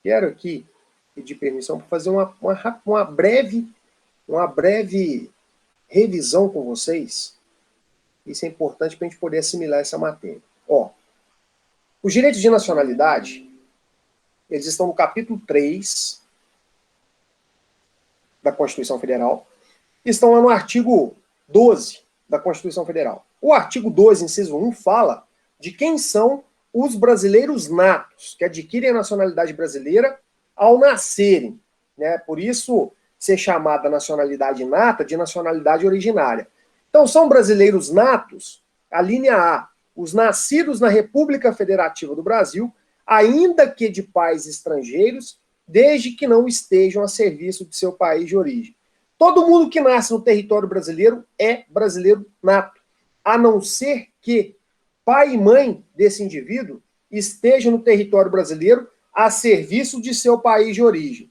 Quero aqui pedir permissão para fazer uma breve revisão com vocês. Isso é importante para a gente poder assimilar essa matéria. Ó, os direitos de nacionalidade, eles estão no capítulo 3 da Constituição Federal, estão lá no artigo 12 da Constituição Federal. O artigo 12, inciso 1, fala de quem são os brasileiros natos, que adquirem a nacionalidade brasileira ao nascerem, né? Por isso, ser chamada nacionalidade nata de nacionalidade originária. Então, são brasileiros natos, a linha A, os nascidos na República Federativa do Brasil, ainda que de pais estrangeiros, desde que não estejam a serviço de seu país de origem. Todo mundo que nasce no território brasileiro é brasileiro nato, a não ser que pai e mãe desse indivíduo estejam no território brasileiro a serviço de seu país de origem.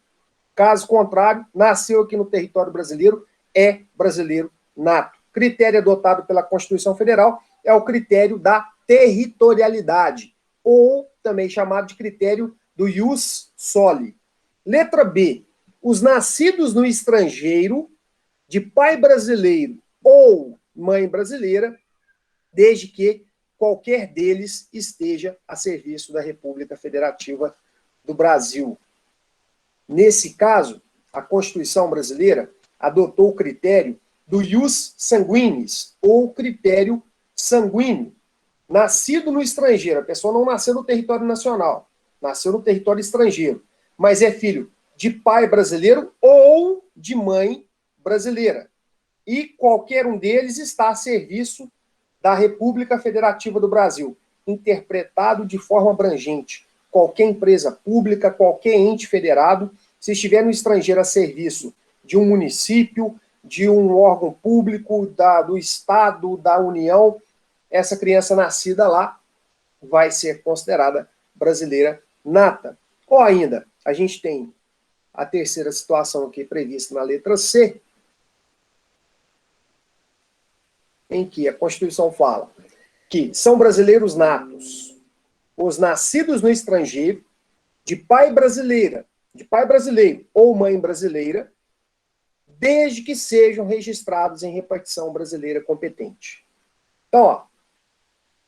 Caso contrário, nasceu aqui no território brasileiro, é brasileiro nato. Critério adotado pela Constituição Federal é o critério da territorialidade, ou também chamado de critério do ius soli. Letra B. Os nascidos no estrangeiro, de pai brasileiro ou mãe brasileira, desde que qualquer deles esteja a serviço da República Federativa do Brasil. Nesse caso, a Constituição brasileira adotou o critério do ius sanguinis, ou critério sanguíneo. Nascido no estrangeiro, a pessoa não nasceu no território nacional, nasceu no território estrangeiro, mas é filho de pai brasileiro ou de mãe brasileira. E qualquer um deles está a serviço da República Federativa do Brasil, interpretado de forma abrangente. Qualquer empresa pública, qualquer ente federado, se estiver no estrangeiro a serviço de um município, de um órgão público, do Estado, da União, essa criança nascida lá vai ser considerada brasileira nata. Ou ainda, a gente tem a terceira situação aqui prevista na letra C, em que a Constituição fala que são brasileiros natos os nascidos no estrangeiro, de pai brasileiro ou mãe brasileira, desde que sejam registrados em repartição brasileira competente. Então, ó,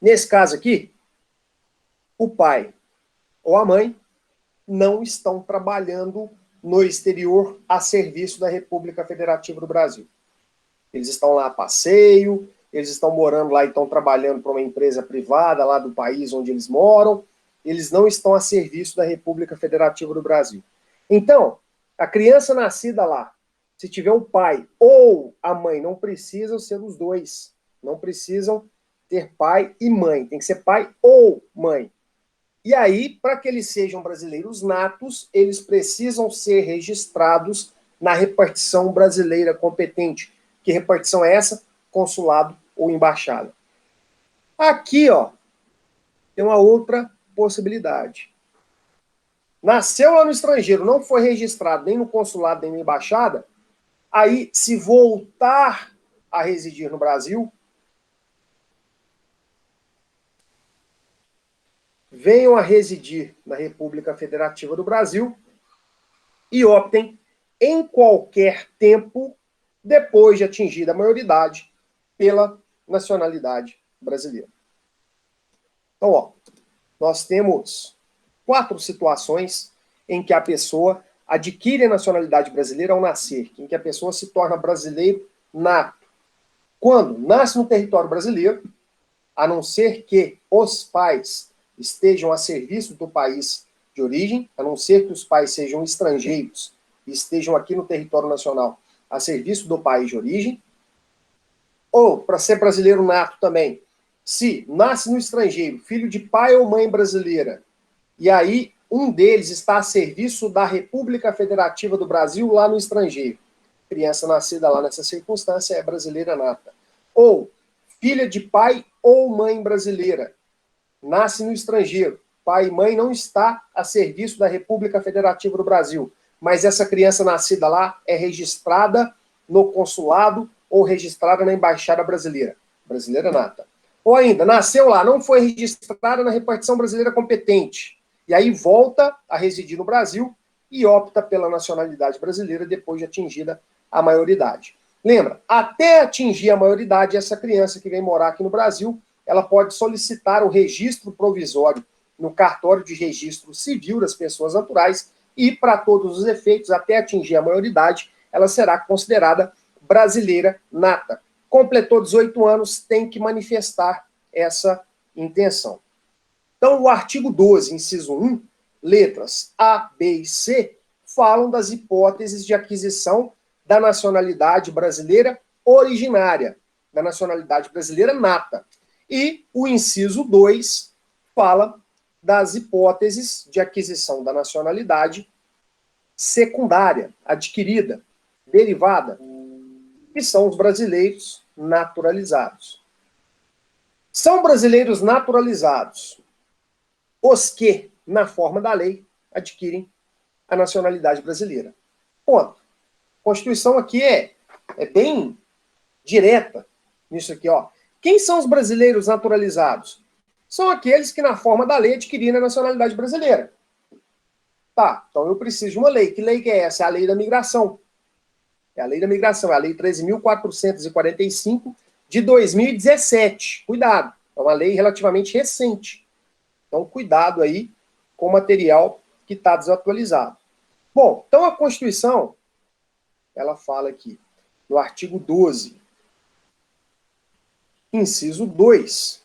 nesse caso aqui, o pai ou a mãe não estão trabalhando no exterior a serviço da República Federativa do Brasil. Eles estão lá a passeio, eles estão morando lá e estão trabalhando para uma empresa privada lá do país onde eles moram, eles não estão a serviço da República Federativa do Brasil. Então, a criança nascida lá, se tiver o pai ou a mãe, não precisam ser os dois, não precisam ter pai e mãe, tem que ser pai ou mãe. E aí, para que eles sejam brasileiros natos, eles precisam ser registrados na repartição brasileira competente. Que repartição é essa? Consulado ou embaixada. Aqui, ó, tem uma outra possibilidade. Nasceu lá no estrangeiro, não foi registrado nem no consulado nem na embaixada, aí, se voltar a residir no Brasil, venham a residir na República Federativa do Brasil e optem em qualquer tempo, depois de atingida a maioridade, pela nacionalidade brasileira. Então, ó, nós temos 4 situações em que a pessoa adquire a nacionalidade brasileira ao nascer, em que a pessoa se torna brasileiro nato. Quando nasce no território brasileiro, a não ser que os pais estejam a serviço do país de origem, a não ser que os pais sejam estrangeiros e estejam aqui no território nacional a serviço do país de origem, ou, para ser brasileiro nato também, se nasce no estrangeiro, filho de pai ou mãe brasileira, e aí um deles está a serviço da República Federativa do Brasil lá no estrangeiro, criança nascida lá nessa circunstância é brasileira nata. Ou, filha de pai ou mãe brasileira, nasce no estrangeiro, pai e mãe não está a serviço da República Federativa do Brasil, mas essa criança nascida lá é registrada no consulado ou registrada na embaixada brasileira, brasileira nata. Ou ainda, nasceu lá, não foi registrada na repartição brasileira competente, e aí volta a residir no Brasil e opta pela nacionalidade brasileira depois de atingida a maioridade. Lembra, até atingir a maioridade, essa criança que vem morar aqui no Brasil, ela pode solicitar o registro provisório no cartório de registro civil das pessoas naturais e, para todos os efeitos, até atingir a maioridade, ela será considerada brasileira nata. Completou 18 anos, tem que manifestar essa intenção. Então, o artigo 12, inciso 1, letras A, B e C, falam das hipóteses de aquisição da nacionalidade brasileira originária, da nacionalidade brasileira nata. E o inciso 2 fala das hipóteses de aquisição da nacionalidade secundária, adquirida, derivada, que são os brasileiros naturalizados. São brasileiros naturalizados os que, na forma da lei, adquirem a nacionalidade brasileira. Ponto. A Constituição aqui é bem direta nisso aqui, ó. Quem são os brasileiros naturalizados? São aqueles que, na forma da lei, adquiriram a nacionalidade brasileira. Tá, então eu preciso de uma lei. Que lei que é essa? É a lei da migração. É a lei da migração, é a lei 13.445 de 2017. Cuidado, é uma lei relativamente recente. Então, cuidado aí com o material que está desatualizado. Bom, então a Constituição, ela fala aqui, no artigo 12, inciso 2,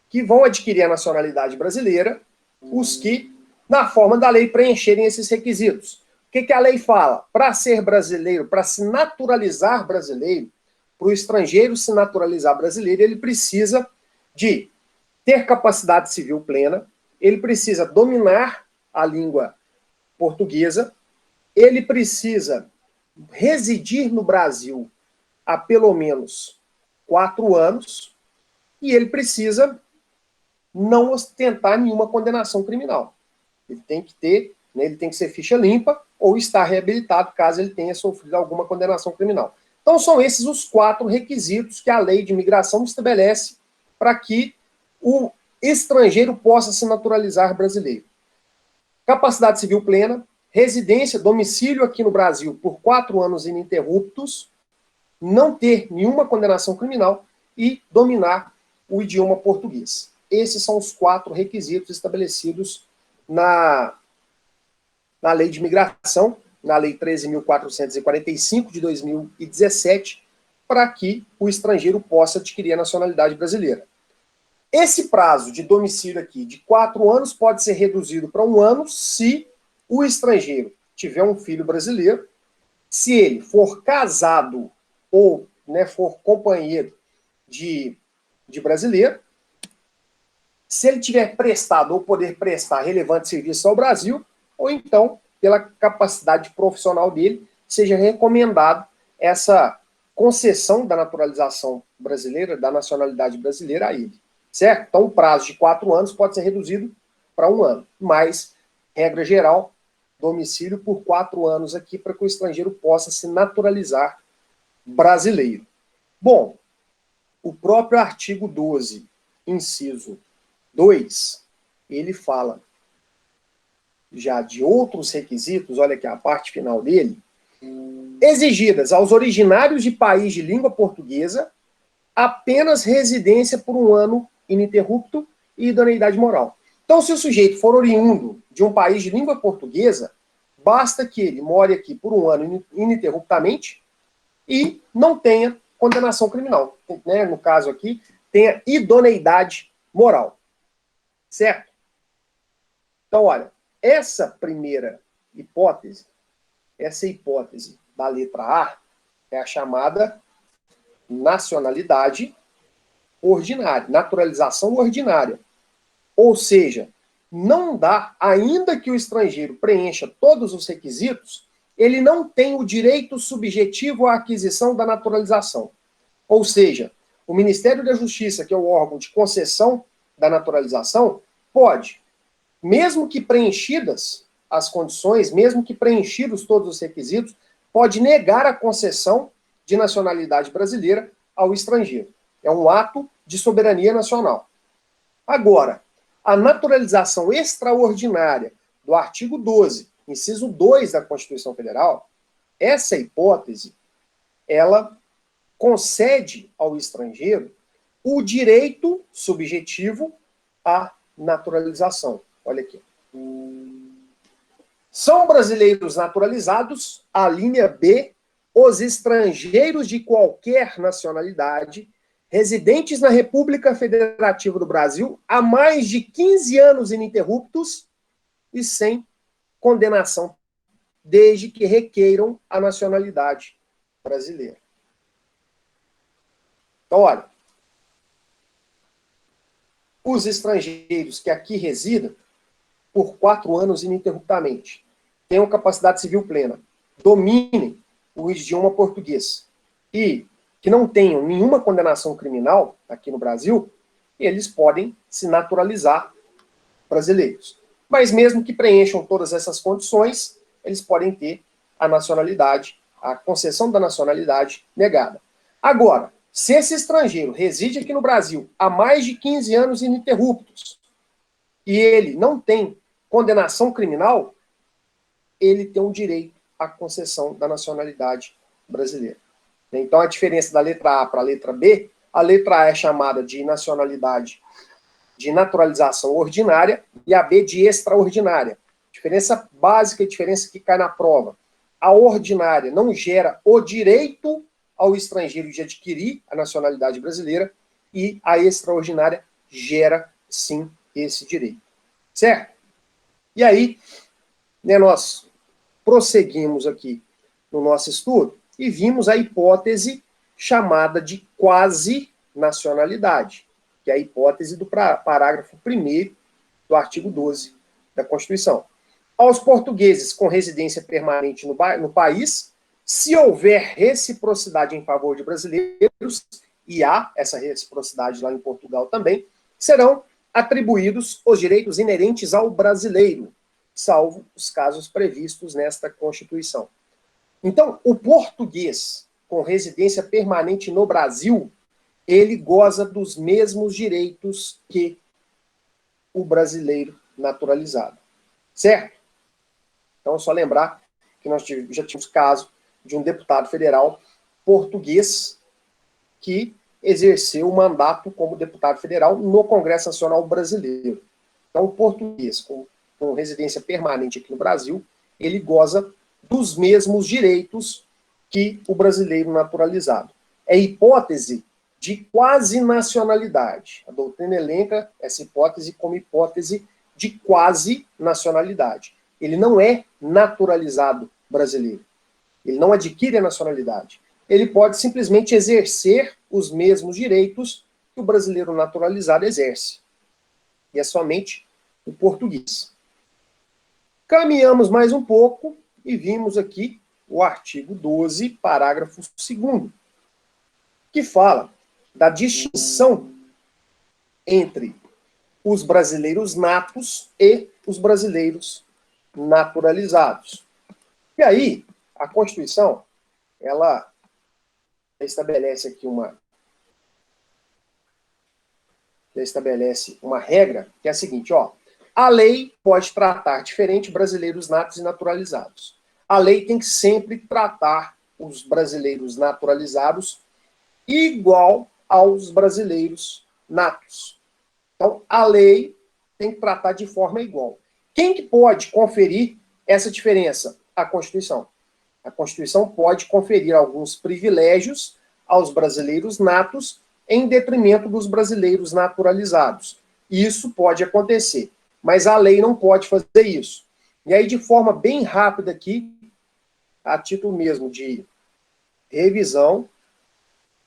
que vão adquirir a nacionalidade brasileira os que, na forma da lei, preencherem esses requisitos. O que a lei fala? Para ser brasileiro, para se naturalizar brasileiro, para o estrangeiro se naturalizar brasileiro, ele precisa de ter capacidade civil plena, ele precisa dominar a língua portuguesa, ele precisa residir no Brasil há pelo menos 4 anos e ele precisa não ostentar nenhuma condenação criminal. Ele tem que ter, né, ele tem que ser ficha limpa ou estar reabilitado caso ele tenha sofrido alguma condenação criminal. Então são esses os 4 requisitos que a lei de imigração estabelece para que o estrangeiro possa se naturalizar brasileiro. Capacidade civil plena, residência, domicílio aqui no Brasil por 4 anos ininterruptos, não ter nenhuma condenação criminal e dominar o idioma português. Esses são os 4 requisitos estabelecidos na lei de imigração, na lei 13.445 de 2017, para que o estrangeiro possa adquirir a nacionalidade brasileira. Esse prazo de domicílio aqui, de 4 anos, pode ser reduzido para 1 ano se o estrangeiro tiver um filho brasileiro, se ele for casado ou, né, for companheiro de brasileiro, se ele tiver prestado ou poder prestar relevante serviço ao Brasil, ou então, pela capacidade profissional dele, seja recomendado essa concessão da naturalização brasileira, da nacionalidade brasileira a ele. Certo? Então, o prazo de 4 anos pode ser reduzido para 1 ano. Mas, regra geral, domicílio por 4 anos aqui para que o estrangeiro possa se naturalizar brasileiro. Bom, o próprio artigo 12, inciso 2, ele fala já de outros requisitos, olha aqui a parte final dele, exigidas aos originários de país de língua portuguesa apenas residência por 1 ano ininterrupto e idoneidade moral. Então, se o sujeito for oriundo de um país de língua portuguesa, basta que ele more aqui por 1 ano ininterruptamente e não tenha condenação criminal. Né? No caso aqui, tenha idoneidade moral. Certo? Então, olha, essa primeira hipótese, essa hipótese da letra A, é a chamada nacionalidade ordinária, naturalização ordinária. Ou seja, não dá, ainda que o estrangeiro preencha todos os requisitos, ele não tem o direito subjetivo à aquisição da naturalização. Ou seja, o Ministério da Justiça, que é o órgão de concessão da naturalização, pode, mesmo que preenchidas as condições, mesmo que preenchidos todos os requisitos, pode negar a concessão de nacionalidade brasileira ao estrangeiro. É um ato de soberania nacional. Agora, a naturalização extraordinária do artigo 12, inciso 2 da Constituição Federal, essa hipótese, ela concede ao estrangeiro o direito subjetivo à naturalização. Olha aqui. São brasileiros naturalizados, a linha B, os estrangeiros de qualquer nacionalidade, residentes na República Federativa do Brasil há mais de 15 anos ininterruptos e sem condenação, desde que requeiram a nacionalidade brasileira. Então, olha, os estrangeiros que aqui residam por 4 anos ininterruptamente, tenham capacidade civil plena, dominem o idioma português e que não tenham nenhuma condenação criminal aqui no Brasil, eles podem se naturalizar brasileiros. Mas mesmo que preencham todas essas condições, eles podem ter a nacionalidade, a concessão da nacionalidade negada. Agora, se esse estrangeiro reside aqui no Brasil há mais de 15 anos ininterruptos e ele não tem condenação criminal, ele tem um direito à concessão da nacionalidade brasileira. Então, a diferença da letra A para a letra B, a letra A é chamada de nacionalidade, de naturalização ordinária, e a B de extraordinária. Diferença básica e diferença que cai na prova. A ordinária não gera o direito ao estrangeiro de adquirir a nacionalidade brasileira, e a extraordinária gera, sim, esse direito. Certo? E aí, né, nós prosseguimos aqui no nosso estudo e vimos a hipótese chamada de quasi-nacionalidade, que é a hipótese do parágrafo 1º do artigo 12 da Constituição. Aos portugueses com residência permanente no país, se houver reciprocidade em favor de brasileiros, e há essa reciprocidade lá em Portugal também, serão atribuídos os direitos inerentes ao brasileiro, salvo os casos previstos nesta Constituição. Então, o português com residência permanente no Brasil, ele goza dos mesmos direitos que o brasileiro naturalizado. Certo? Então, é só lembrar que nós já tínhamos caso de um deputado federal português que exerceu o mandato como deputado federal no Congresso Nacional Brasileiro. Então, o português com residência permanente aqui no Brasil, ele goza dos mesmos direitos que o brasileiro naturalizado. É hipótese de quase nacionalidade. A doutrina elenca essa hipótese como hipótese de quase nacionalidade. Ele não é naturalizado brasileiro. Ele não adquire a nacionalidade. Ele pode simplesmente exercer os mesmos direitos que o brasileiro naturalizado exerce. E é somente o português. Caminhamos mais um pouco e vimos aqui o artigo 12, parágrafo 2º, que fala da distinção entre os brasileiros natos e os brasileiros naturalizados. E aí, a Constituição, ela estabelece aqui uma regra, que é a seguinte, ó, a lei pode tratar diferente brasileiros natos e naturalizados. A lei tem que sempre tratar os brasileiros naturalizados igual aos brasileiros natos. Então, a lei tem que tratar de forma igual. Quem que pode conferir essa diferença? A Constituição. A Constituição pode conferir alguns privilégios aos brasileiros natos em detrimento dos brasileiros naturalizados. Isso pode acontecer, mas a lei não pode fazer isso. E aí, de forma bem rápida aqui, a título mesmo de revisão,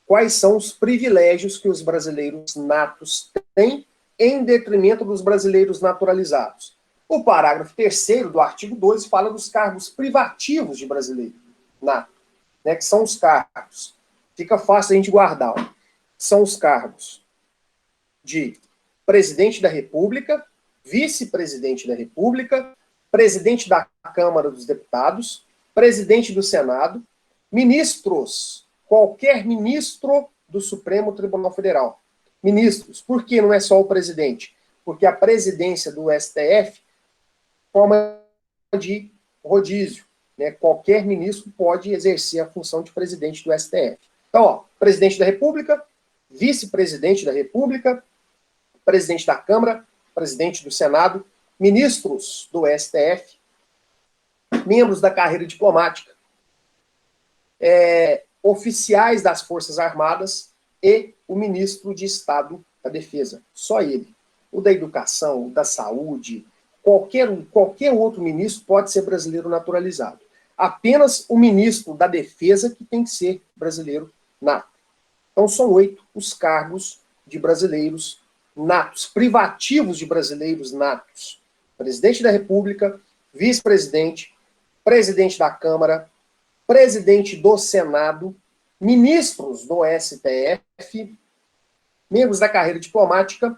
quais são os privilégios que os brasileiros natos têm em detrimento dos brasileiros naturalizados. O parágrafo 3º do artigo 12 fala dos cargos privativos de brasileiro nato, né, que são os cargos. Fica fácil a gente guardar. Ó. São os cargos de presidente da República, vice-presidente da República, presidente da Câmara dos Deputados, presidente do Senado, ministros, qualquer ministro do Supremo Tribunal Federal. Ministros, por que não é só o presidente? porque a presidência do STF forma de rodízio, né? Qualquer ministro pode exercer a função de presidente do STF. Então, ó, presidente da República, vice-presidente da República, presidente da Câmara, presidente do Senado, ministros do STF, membros da carreira diplomática, oficiais das Forças Armadas e o ministro de Estado da Defesa. Só ele. O da Educação, o da Saúde, qualquer outro ministro pode ser brasileiro naturalizado. Apenas o ministro da Defesa que tem que ser brasileiro nato. Então são 8 os cargos de brasileiros natos, privativos de brasileiros natos. Presidente da República, vice-presidente, presidente da Câmara, presidente do Senado, ministros do STF, membros da carreira diplomática,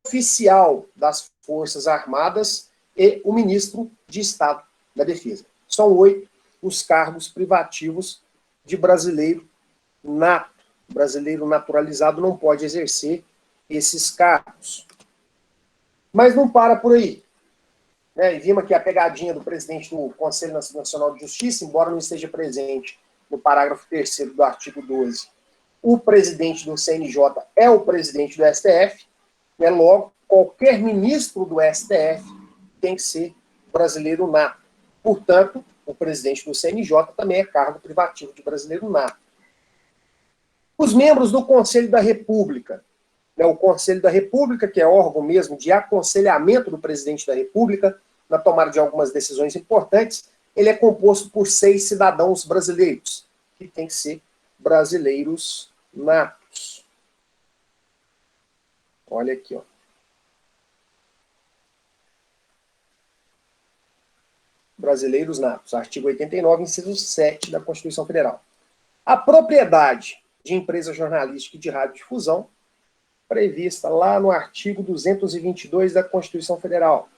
oficial das Forças Armadas e o ministro de Estado da Defesa. São 8 os cargos privativos de brasileiro nato. Brasileiro naturalizado não pode exercer esses cargos. Mas não para por aí. E vimos aqui a pegadinha do presidente do Conselho Nacional de Justiça, embora não esteja presente no parágrafo 3º do artigo 12. O presidente do CNJ é o presidente do STF, logo, qualquer ministro do STF tem que ser brasileiro nato. Portanto, o presidente do CNJ também é cargo privativo de brasileiro nato. Os membros do Conselho da República, o Conselho da República, que é órgão mesmo de aconselhamento do presidente da República, na tomada de algumas decisões importantes, ele é composto por 6 cidadãos brasileiros, que tem que ser brasileiros natos. Olha aqui, ó. Brasileiros natos, artigo 89, inciso 7 da Constituição Federal. A propriedade de empresa jornalística e de radiodifusão, prevista lá no artigo 222 da Constituição Federal,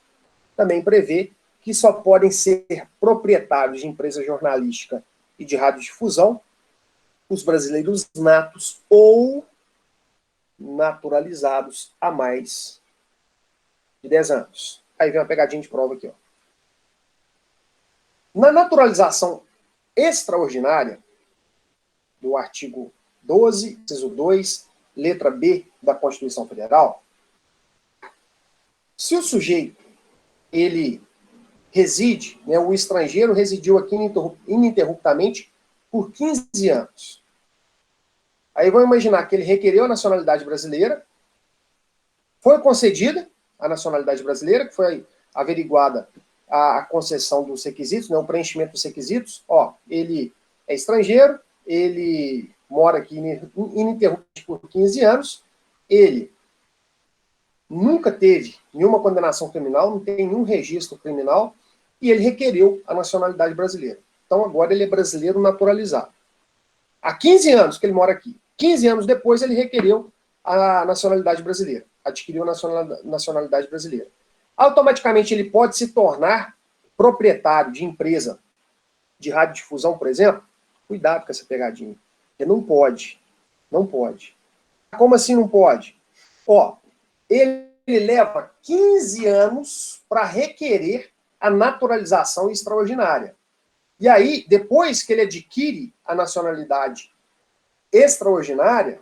também prevê que só podem ser proprietários de empresa jornalística e de radiodifusão os brasileiros natos ou naturalizados há mais de 10 anos. Aí vem uma pegadinha de prova aqui, ó. Na naturalização extraordinária, do artigo 12, inciso 2, letra B da Constituição Federal, se o sujeito, ele reside, o estrangeiro residiu aqui ininterruptamente por 15 anos. Aí vamos imaginar que ele requereu a nacionalidade brasileira, foi concedida a nacionalidade brasileira, que foi averiguada a concessão dos requisitos, o preenchimento dos requisitos. Ó, ele é estrangeiro, ele mora aqui ininterruptamente por 15 anos, ele nunca teve nenhuma condenação criminal, não tem nenhum registro criminal, e ele requereu a nacionalidade brasileira. Então agora ele é brasileiro naturalizado. Há 15 anos que ele mora aqui. 15 anos depois ele requereu a nacionalidade brasileira, adquiriu a nacionalidade brasileira. Automaticamente ele pode se tornar proprietário de empresa de radiodifusão, por exemplo? Cuidado com essa pegadinha. Ele não pode. Não pode. Como assim não pode? Ó, ele leva 15 anos para requerer a naturalização extraordinária. E aí, depois que ele adquire a nacionalidade extraordinária,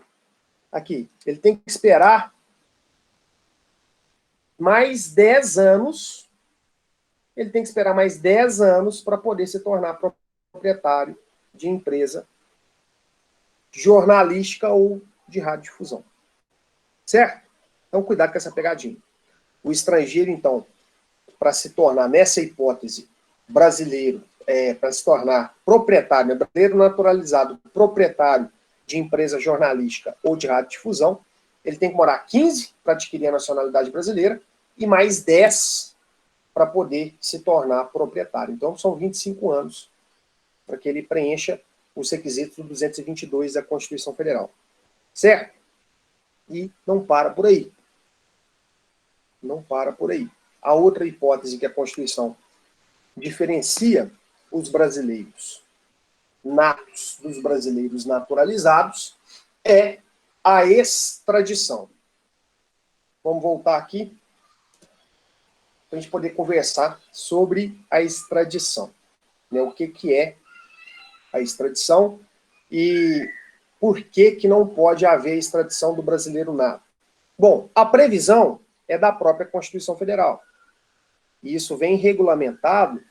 aqui, ele tem que esperar mais 10 anos, ele tem que esperar mais 10 anos para poder se tornar proprietário de empresa jornalística ou de radiodifusão. Certo? Então, cuidado com essa pegadinha. O estrangeiro, então, para se tornar, nessa hipótese, brasileiro, para se tornar proprietário, brasileiro naturalizado, proprietário de empresa jornalística ou de radiodifusão, ele tem que morar 15 para adquirir a nacionalidade brasileira e mais 10 para poder se tornar proprietário. Então, são 25 anos para que ele preencha os requisitos do 222 da Constituição Federal. Certo? E não para por aí. Não para por aí. A outra hipótese que a Constituição diferencia os brasileiros natos dos brasileiros naturalizados é a extradição. Vamos voltar aqui para a gente poder conversar sobre a extradição. Né? O que é a extradição e por que não pode haver extradição do brasileiro nato. Bom, a previsão é da própria Constituição Federal. E isso vem regulamentado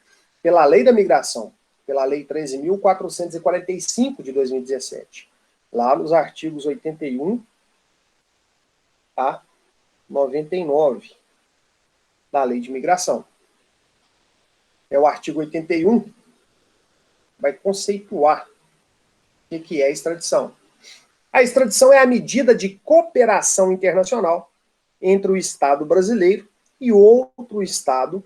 pela Lei da Migração, pela Lei 13.445 de 2017, lá nos artigos 81 a 99 da Lei de Migração. É o artigo 81 vai conceituar o que é a extradição. A extradição é a medida de cooperação internacional entre o Estado brasileiro e outro Estado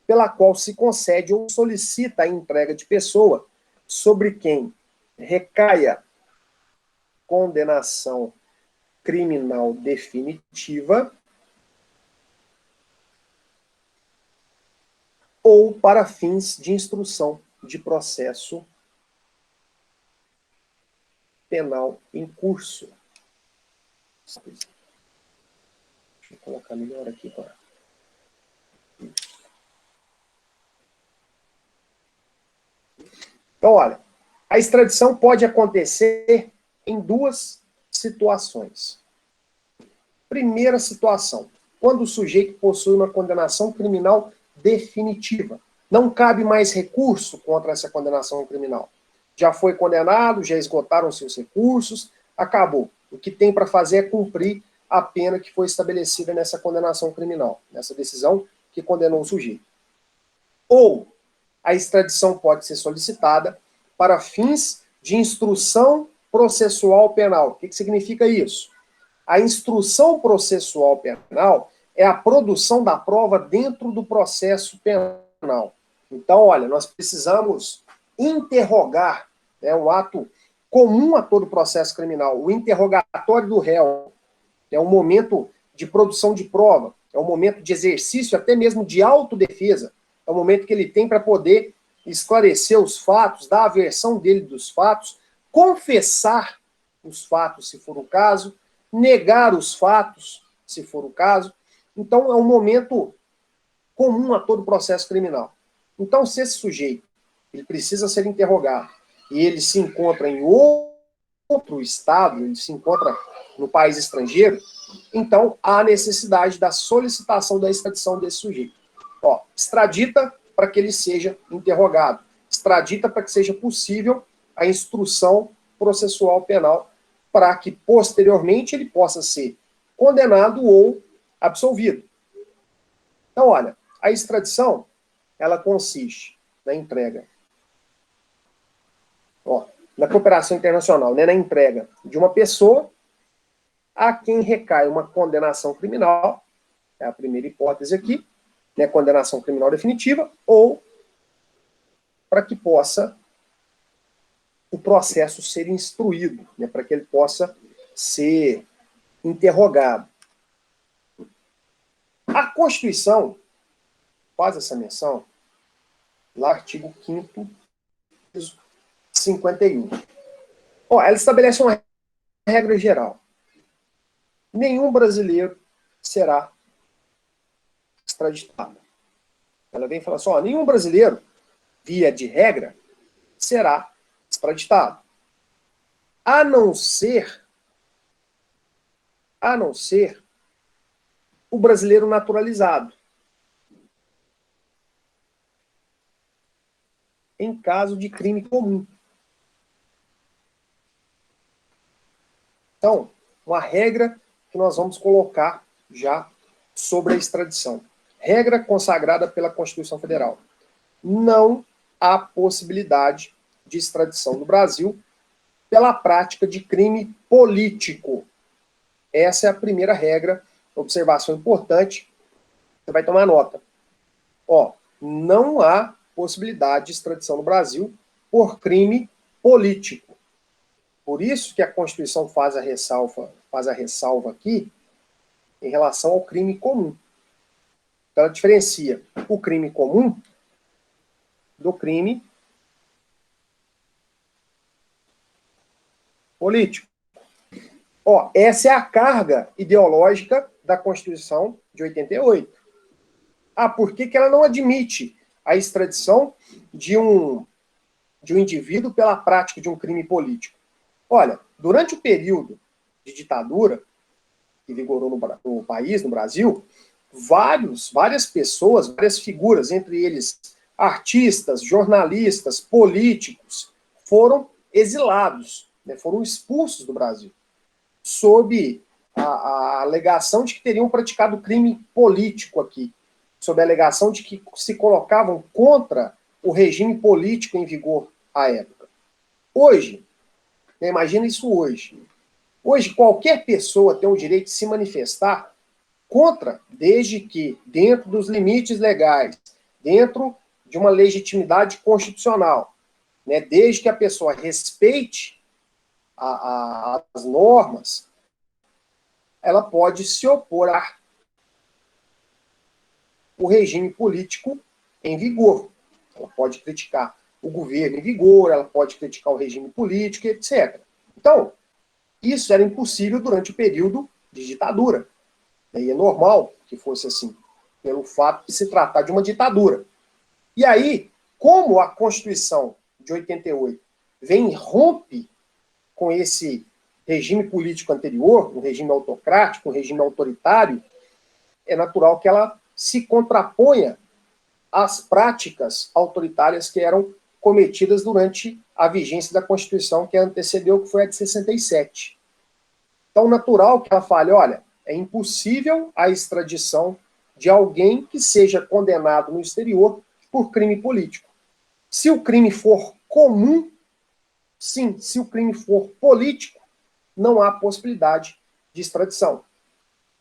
pela qual se concede ou solicita a entrega de pessoa sobre quem recaia condenação criminal definitiva ou para fins de instrução de processo penal em curso. Deixa eu colocar melhor aqui para. Então, olha, a extradição pode acontecer em duas situações. Primeira situação, quando o sujeito possui uma condenação criminal definitiva. Não cabe mais recurso contra essa condenação criminal. Já foi condenado, já esgotaram seus recursos, acabou. O que tem para fazer é cumprir a pena que foi estabelecida nessa condenação criminal, nessa decisão que condenou o sujeito. Ou a extradição pode ser solicitada para fins de instrução processual penal. O que significa isso? A instrução processual penal é a produção da prova dentro do processo penal. Então, olha, nós precisamos interrogar, é um ato comum a todo processo criminal, o interrogatório do réu. É um momento de produção de prova, é um momento de exercício até mesmo de autodefesa. É o momento que ele tem para poder esclarecer os fatos, dar a versão dele dos fatos, confessar os fatos, se for o caso, negar os fatos, se for o caso. Então, é um momento comum a todo processo criminal. Então, se esse sujeito ele precisa ser interrogado e ele se encontra em outro estado, ele se encontra no país estrangeiro, então há necessidade da solicitação da extradição desse sujeito. Ó, extradita para que ele seja interrogado, extradita para que seja possível a instrução processual penal para que posteriormente ele possa ser condenado ou absolvido. Então, olha, a extradição, ela consiste na entrega, na cooperação internacional, né, na entrega de uma pessoa a quem recai uma condenação criminal, é a primeira hipótese aqui, né, condenação criminal definitiva, ou para que possa o processo ser instruído, né, para que ele possa ser interrogado. A Constituição faz essa menção no artigo 5º, 51. Ela estabelece uma regra geral. Nenhum brasileiro será extraditado. Ela vem falar assim, nenhum brasileiro, via de regra, será extraditado. A não ser o brasileiro naturalizado. Em caso de crime comum. Então, uma regra que nós vamos colocar já sobre a extradição. Regra consagrada pela Constituição Federal. Não há possibilidade de extradição do Brasil pela prática de crime político. Essa é a primeira regra, observação importante, você vai tomar nota. Não há possibilidade de extradição no Brasil por crime político. Por isso que a Constituição faz a ressalva aqui em relação ao crime comum. Então, ela diferencia o crime comum do crime político. Essa é a carga ideológica da Constituição de 88. por que ela não admite a extradição de um indivíduo pela prática de um crime político? Olha, durante o período de ditadura que vigorou no país, no Brasil, várias pessoas, várias figuras, entre eles artistas, jornalistas, políticos, foram exilados, né, foram expulsos do Brasil, sob a alegação de que teriam praticado crime político aqui, sob a alegação de que se colocavam contra o regime político em vigor à época. Hoje, né, imagina isso hoje. Hoje, qualquer pessoa tem o direito de se manifestar contra, desde que, dentro dos limites legais, dentro de uma legitimidade constitucional, né, desde que a pessoa respeite as normas, ela pode se opor ao regime político em vigor. Ela pode criticar o governo em vigor, ela pode criticar o regime político, etc. Então, isso era impossível durante o período de ditadura. E é normal que fosse assim, pelo fato de se tratar de uma ditadura. E aí, como a Constituição de 88 vem e rompe com esse regime político anterior, um regime autocrático, um regime autoritário, é natural que ela se contraponha às práticas autoritárias que eram cometidas durante a vigência da Constituição que antecedeu, que foi a de 67. Então, natural que ela fale, olha, é impossível a extradição de alguém que seja condenado no exterior por crime político. Se o crime for comum, sim. Se o crime for político, não há possibilidade de extradição.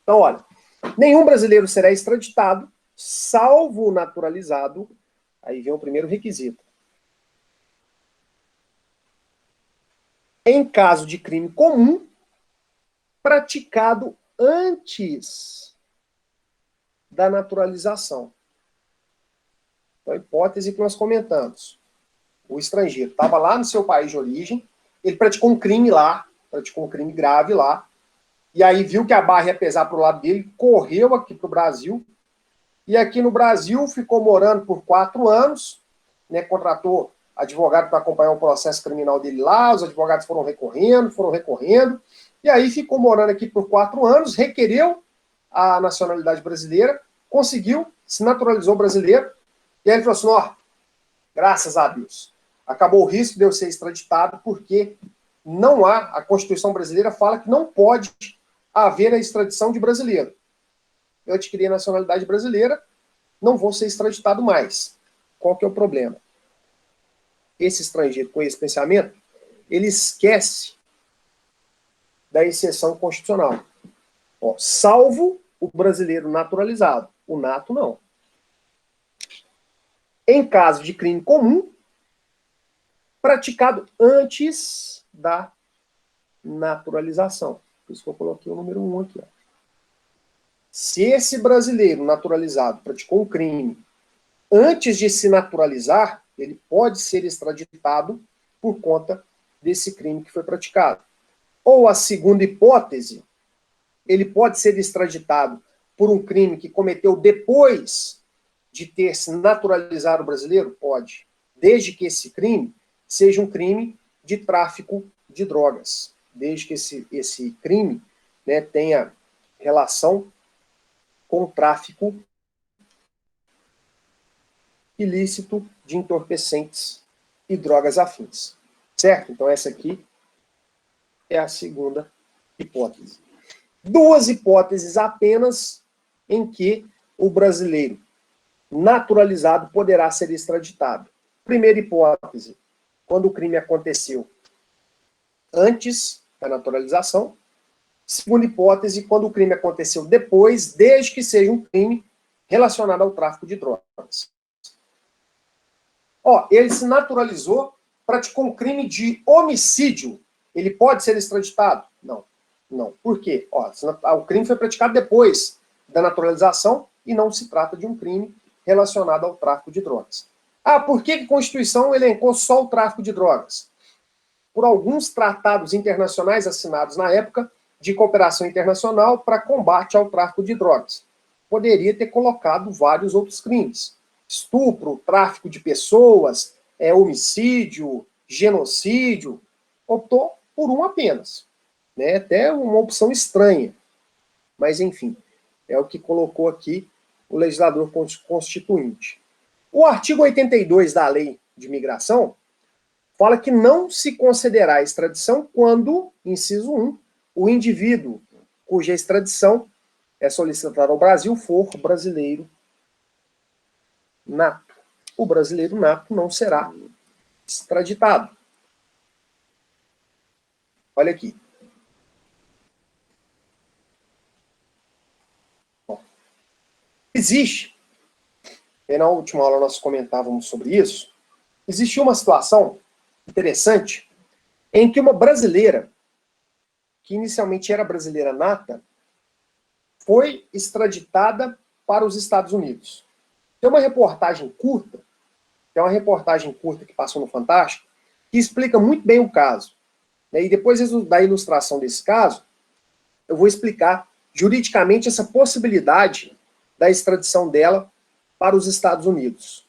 Então, olha, nenhum brasileiro será extraditado, salvo o naturalizado. Aí vem o primeiro requisito. Em caso de crime comum, praticado antes da naturalização. Então, a hipótese que nós comentamos. O estrangeiro estava lá no seu país de origem, ele praticou um crime lá, praticou um crime grave lá, e aí viu que a barra ia pesar para o lado dele, correu aqui para o Brasil, e aqui no Brasil ficou morando por 4 anos, né, contratou advogado para acompanhar o processo criminal dele lá, os advogados foram recorrendo, e aí ficou morando aqui por 4 anos, requereu a nacionalidade brasileira, conseguiu, se naturalizou brasileiro, e aí ele falou assim, ó, graças a Deus, acabou o risco de eu ser extraditado, porque não há, a Constituição brasileira fala que não pode haver a extradição de brasileiro. Eu adquiri a nacionalidade brasileira, não vou ser extraditado mais. Qual que é o problema? Esse estrangeiro com esse pensamento, ele esquece da exceção constitucional. Ó, salvo o brasileiro naturalizado. O nato, não. Em caso de crime comum, praticado antes da naturalização. Por isso que eu coloquei o número 1 aqui. Ó. Se esse brasileiro naturalizado praticou um crime antes de se naturalizar, ele pode ser extraditado por conta desse crime que foi praticado. Ou a segunda hipótese, ele pode ser extraditado por um crime que cometeu depois de ter se naturalizado brasileiro? Pode. Desde que esse crime seja um crime de tráfico de drogas. Desde que esse crime, né, tenha relação com o tráfico ilícito de entorpecentes e drogas afins. Certo? Então essa aqui é a segunda hipótese. 2 hipóteses apenas em que o brasileiro naturalizado poderá ser extraditado. Primeira hipótese, quando o crime aconteceu antes da naturalização. Segunda hipótese, quando o crime aconteceu depois, desde que seja um crime relacionado ao tráfico de drogas. Ó, ele se naturalizou, praticou um crime de homicídio. Ele pode ser extraditado? Não. Não. Por quê? Ó, o crime foi praticado depois da naturalização e não se trata de um crime relacionado ao tráfico de drogas. Ah, por que a Constituição elencou só o tráfico de drogas? Por alguns tratados internacionais assinados na época de cooperação internacional para combate ao tráfico de drogas. poderia ter colocado vários outros crimes. Estupro, tráfico de pessoas, homicídio, genocídio. Optou por um apenas. Né? Até uma opção estranha. Mas, enfim, é o que colocou aqui o legislador constituinte. O artigo 82 da Lei de Migração fala que não se concederá a extradição quando, inciso 1, o indivíduo cuja extradição é solicitada ao Brasil for brasileiro nato. O brasileiro nato não será extraditado. Olha aqui. Existe, e na última aula nós comentávamos sobre isso, existiu uma situação interessante em que uma brasileira, que inicialmente era brasileira nata, foi extraditada para os Estados Unidos. Tem uma reportagem curta, que passou no Fantástico, que explica muito bem o caso. E depois da ilustração desse caso, eu vou explicar juridicamente essa possibilidade da extradição dela para os Estados Unidos.